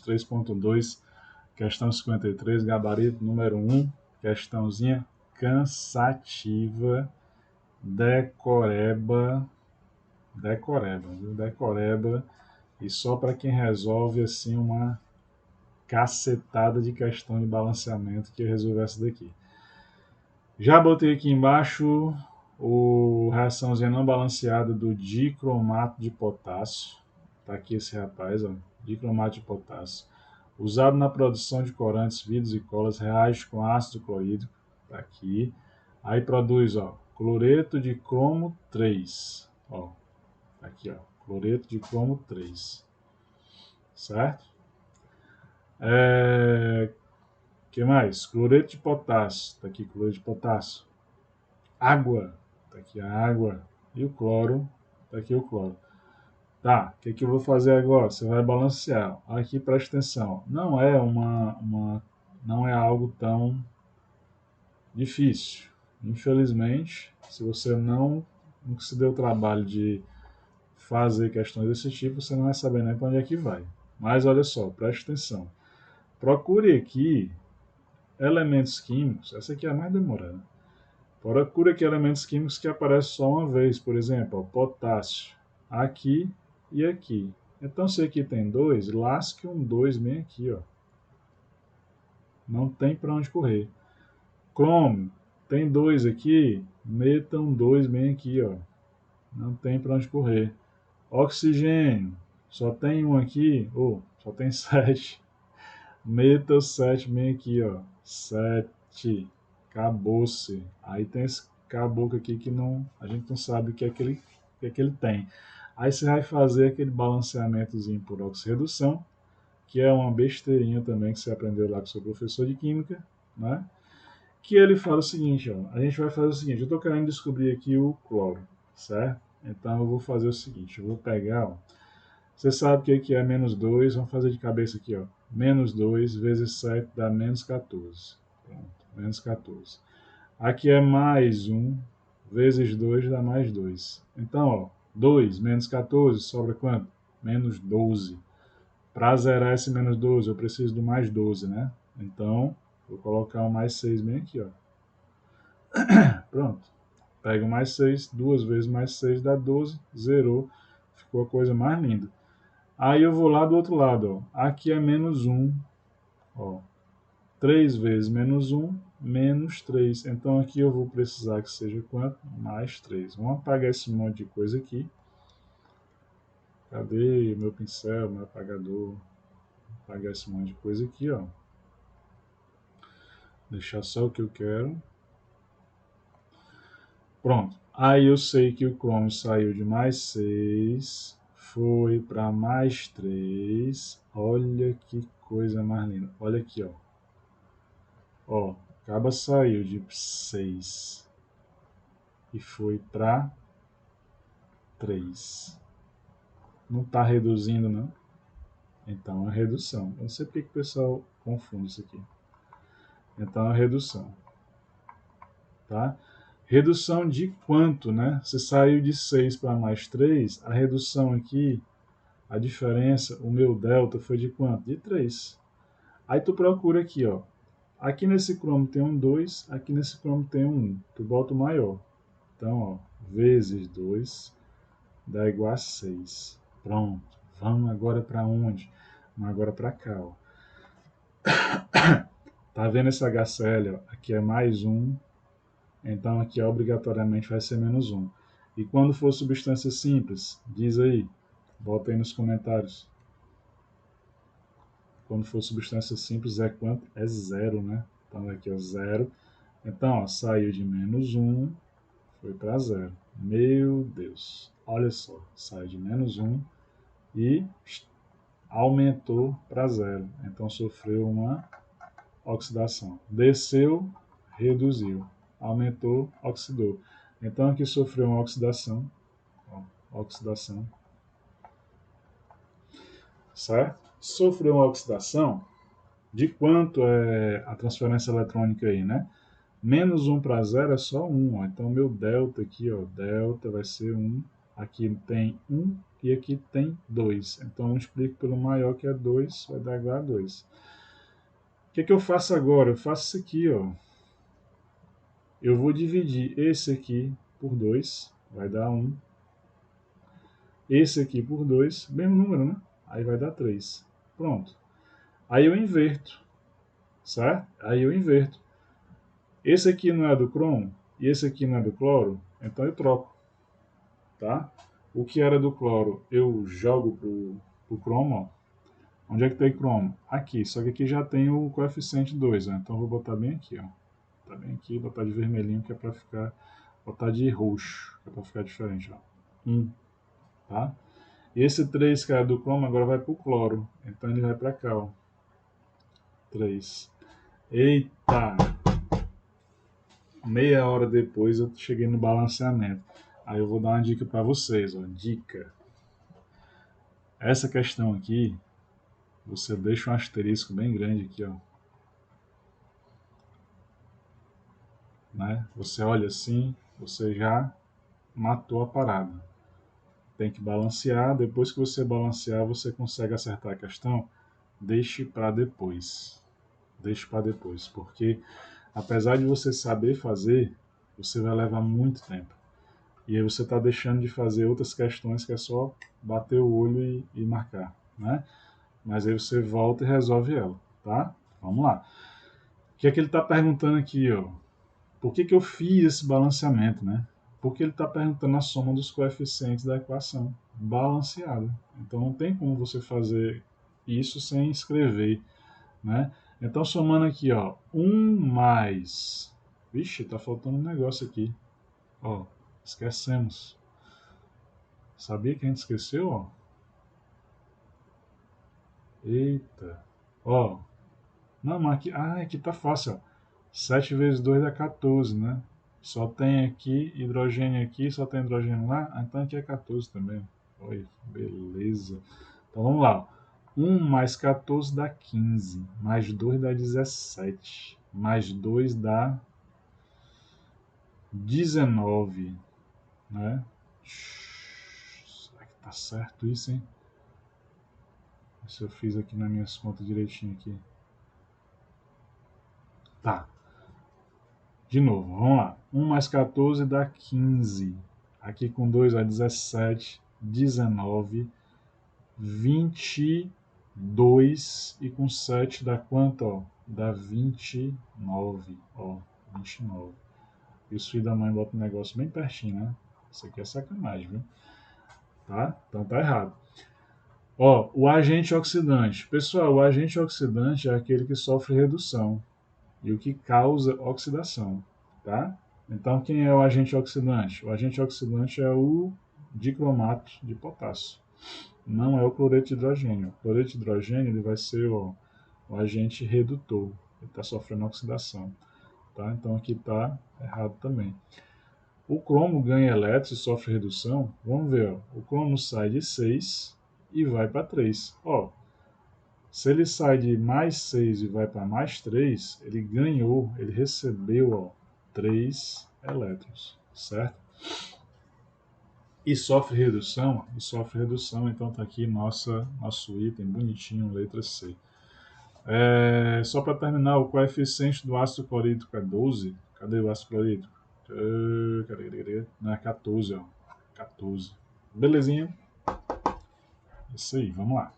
3.2, questão 53, gabarito número 1, questãozinha cansativa, decoreba, viu? Decoreba, e só para quem resolve assim uma cacetada de questão de balanceamento que eu resolvi essa daqui. Já botei aqui embaixo o reaçãozinha não balanceada do dicromato de potássio. Tá aqui esse rapaz, ó, dicromato de potássio. Usado na produção de corantes, vidros e colas, reage com ácido clorídrico. Tá aqui. Aí produz, ó, cloreto de cromo 3. Ó, tá aqui, ó, cloreto de cromo 3. Certo? Que mais? Cloreto de potássio. Tá aqui, cloreto de potássio. Água. Tá aqui a água. E o cloro. Tá aqui o cloro. Tá, o que eu vou fazer agora? Você vai balancear. Aqui, presta atenção. Não é não é algo tão difícil. Infelizmente, se você não se deu o trabalho de fazer questões desse tipo, você não vai saber nem para onde é que vai. Mas olha só, preste atenção. Procure aqui elementos químicos. Essa aqui é a mais demorada. Procure aqui elementos químicos que aparecem só uma vez. Por exemplo, ó, potássio. Aqui e aqui. Então, se aqui tem 2, lasque um 2 bem aqui, ó. Não tem para onde correr. Cromo, tem 2 aqui, meta um 2 bem aqui, ó. Não tem para onde correr. Oxigênio, só tem um aqui, ou só tem 7. Meta o 7 bem aqui, ó. 7. Acabou-se. Aí tem esse caboclo aqui que não, a gente não sabe o que é que ele tem. Aí você vai fazer aquele balanceamentozinho por oxirredução, que é uma besteirinha também que você aprendeu lá com o seu professor de química, né? Que ele fala o seguinte, ó, a gente vai fazer o seguinte, eu estou querendo descobrir aqui o cloro, certo? Então eu vou fazer o seguinte, eu vou pegar, ó, você sabe o que é menos 2, vamos fazer de cabeça aqui, ó, menos 2 vezes 7 dá menos 14, pronto, menos 14. Aqui é mais 1 vezes 2 dá mais 2. Então, ó, 2 menos 14 sobra quanto? Menos 12. Para zerar esse menos 12, eu preciso do mais 12, né? Então, vou colocar o mais 6 bem aqui, ó. Pronto. Pega o mais 6, 2 vezes mais 6 dá 12, zerou. Ficou a coisa mais linda. Aí eu vou lá do outro lado, ó. Aqui é menos 1, ó. 3 vezes menos 1, menos 3. Então aqui eu vou precisar que seja quanto? Mais 3. Vamos apagar esse monte de coisa aqui. Cadê meu pincel, meu apagador? Vou apagar esse monte de coisa aqui, ó. Deixar só o que eu quero. Pronto. Aí eu sei que o cromo saiu de mais 6, foi para mais 3. Olha que coisa mais linda. Olha aqui, ó. Ó, acaba saiu de 6 e foi para 3. Não está reduzindo, não? Então é redução. Eu não sei porque que o pessoal confunde isso aqui. Então é redução. Tá? Redução de quanto, né? Você saiu de 6 para mais 3, a redução aqui, a diferença, o meu delta foi de quanto? De 3. Aí tu procura aqui, ó. Aqui nesse cromo tem um 2, aqui nesse cromo tem um 1. Tu bota o maior. Então, ó, vezes 2 dá igual a 6. Pronto. Vamos agora para onde? Vamos agora para cá, ó. Tá vendo esse HCl? Ó? Aqui é mais 1. Então aqui obrigatoriamente vai ser menos 1. E quando for substância simples, diz aí, bota aí nos comentários. Quando for substância simples é quanto? É 0, né? Então aqui é 0. Então, ó, saiu de menos 1, foi para 0. Meu Deus, olha só, saiu de menos 1 e aumentou para 0. Então sofreu uma oxidação. Desceu, reduziu. Aumentou, oxidou. Então aqui sofreu uma oxidação. Ó, oxidação. Certo? Sofreu uma oxidação. De quanto é a transferência eletrônica aí, né? Menos 1 para 0 é só 1. Ó. Então meu delta aqui, ó, delta vai ser 1 Aqui tem 1 e aqui tem 2. Então, eu multiplico pelo maior, que é 2, vai dar igual a 2. O que eu faço agora? Eu faço isso aqui, ó. Eu vou dividir esse aqui por 2, vai dar 1. Esse aqui por 2, mesmo número, né? Aí vai dar 3. Pronto. Aí eu inverto, certo? Aí eu inverto. Esse aqui não é do cromo e esse aqui não é do cloro, então eu troco, tá? O que era do cloro eu jogo pro cromo, ó. Onde é que tem cromo? Aqui, só que aqui já tem o coeficiente 2, ó. Então eu vou botar bem aqui, ó. Botar bem aqui, botar de vermelhinho, que é para ficar, botar de roxo, que é para ficar diferente, ó. 1, tá? E esse 3 que era do cromo agora vai pro cloro, então ele vai para cá, ó. 3. Eita! Meia hora depois eu cheguei no balanceamento. Aí eu vou dar uma dica para vocês, ó. Dica. Essa questão aqui, você deixa um asterisco bem grande aqui, ó. Né? Você olha assim, você já matou a parada. Tem que balancear. Depois que você balancear, você consegue acertar a questão. Deixe para depois. Deixe para depois, porque apesar de você saber fazer, você vai levar muito tempo. E aí você está deixando de fazer outras questões que é só bater o olho e marcar, né? Mas aí você volta e resolve ela, tá? Vamos lá. O que é que ele está perguntando aqui, ó? Por que eu fiz esse balanceamento, né? Porque ele está perguntando a soma dos coeficientes da equação balanceada. Então não tem como você fazer isso sem escrever, né? Então somando aqui, ó, 1 mais... Vixe, tá faltando um negócio aqui. Ó, esquecemos. Sabia que a gente esqueceu, ó? Eita. Ó. Não, mas aqui... Ah, aqui tá fácil, ó. 7 vezes 2 dá 14, né? Só tem aqui hidrogênio aqui, só tem hidrogênio lá. Ah, então aqui é 14 também. Oi, beleza. Então vamos lá. 1 mais 14 dá 15. Mais 2 dá 17. Mais 2 dá 19, né? Será que tá certo isso, hein? Se eu fiz aqui nas minhas contas direitinho aqui. Tá. De novo, vamos lá. 1 mais 14 dá 15. Aqui com 2 dá 17, 19, 22 e com 7 dá quanto, ó? Dá 29, ó, 29. E os filhos da mãe botam um negócio bem pertinho, né? Isso aqui é sacanagem, viu? Tá? Então tá errado. Ó, o agente oxidante. Pessoal, o agente oxidante é aquele que sofre redução e o que causa oxidação, tá? Então, quem é o agente oxidante? O agente oxidante é o dicromato de potássio, não é o cloreto de hidrogênio. O cloreto de hidrogênio ele vai ser o agente redutor, ele está sofrendo oxidação, tá? Então, aqui está errado também. O cromo ganha elétrons e sofre redução. Vamos ver, ó. O cromo sai de 6 e vai para 3. Ó, se ele sai de mais 6 e vai para mais 3, ele ganhou, ele recebeu, ó, 3 elétrons, certo? E sofre redução, então está aqui nosso item bonitinho, letra C. Só para terminar, o coeficiente do ácido clorídrico é 12. Cadê o ácido clorídrico? Cadê? Não, é 14, ó. 14. Belezinha? Isso aí, vamos lá.